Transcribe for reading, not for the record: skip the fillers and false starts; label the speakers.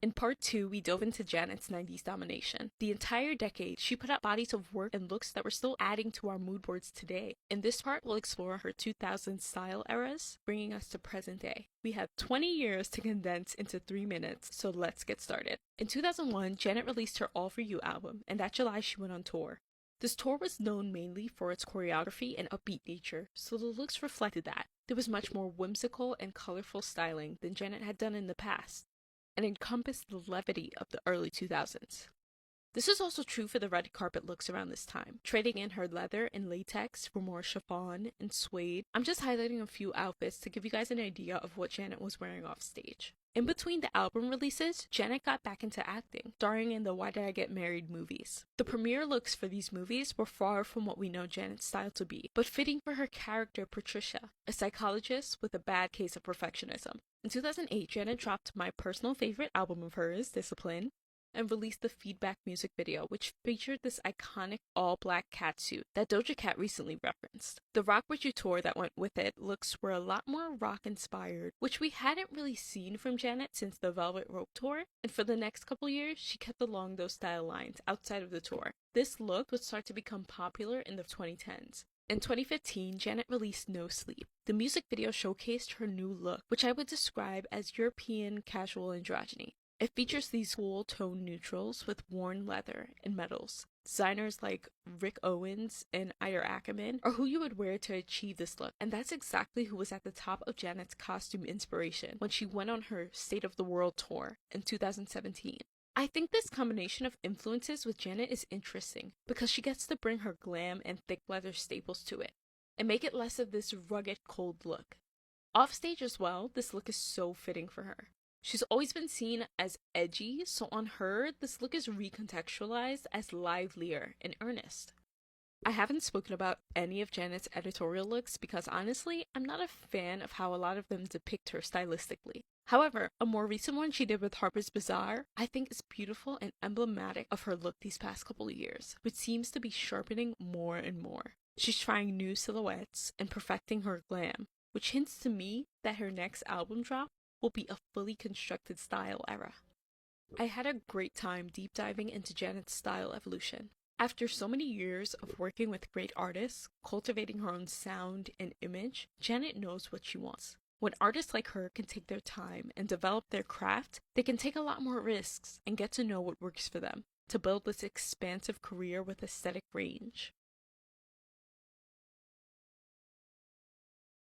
Speaker 1: In part 2, we dove into Janet's 90s domination. The entire decade, she put out bodies of work and looks that were still adding to our mood boards today. In this part, we'll explore her 2000s style eras, bringing us to present day. We have 20 years to condense into 3 minutes, so let's get started. In 2001, Janet released her All For You album, and that July she went on tour. This tour was known mainly for its choreography and upbeat nature, so the looks reflected that. There was much more whimsical and colorful styling than Janet had done in the past, and encompassed the levity of the early 2000s. This is also true for the red carpet looks around this time, trading in her leather and latex for more chiffon and suede. I'm just highlighting a few outfits to give you guys an idea of what Janet was wearing off stage. In between the album releases, Janet got back into acting, starring in the Why Did I Get Married movies. The premiere looks for these movies were far from what we know Janet's style to be, but fitting for her character Patricia, a psychologist with a bad case of perfectionism. In 2008, Janet dropped my personal favorite album of hers, Discipline, and released the Feedback music video, which featured this iconic all-black catsuit that Doja Cat recently referenced. The Rock With You tour that went with it looks were a lot more rock-inspired, which we hadn't really seen from Janet since the Velvet Rope tour, and for the next couple years, she kept along those style lines outside of the tour. This look would start to become popular in the 2010s. In 2015, Janet released No Sleep. The music video showcased her new look, which I would describe as European casual androgyny. It features these cool tone neutrals with worn leather and metals. Designers like Rick Owens and Ida Ackerman are who you would wear to achieve this look, and that's exactly who was at the top of Janet's costume inspiration when she went on her State of the World tour in 2017. I think this combination of influences with Janet is interesting because she gets to bring her glam and thick leather staples to it and make it less of this rugged, cold look. Offstage as well, this look is so fitting for her. She's always been seen as edgy, so on her, this look is recontextualized as livelier and earnest. I haven't spoken about any of Janet's editorial looks because honestly, I'm not a fan of how a lot of them depict her stylistically. However, a more recent one she did with Harper's Bazaar, I think is beautiful and emblematic of her look these past couple of years, which seems to be sharpening more and more. She's trying new silhouettes and perfecting her glam, which hints to me that her next album drop will be a fully constructed style era. I had a great time deep diving into Janet's style evolution. After so many years of working with great artists, cultivating her own sound and image, Janet knows what she wants. When artists like her can take their time and develop their craft, they can take a lot more risks and get to know what works for them to build this expansive career with aesthetic range.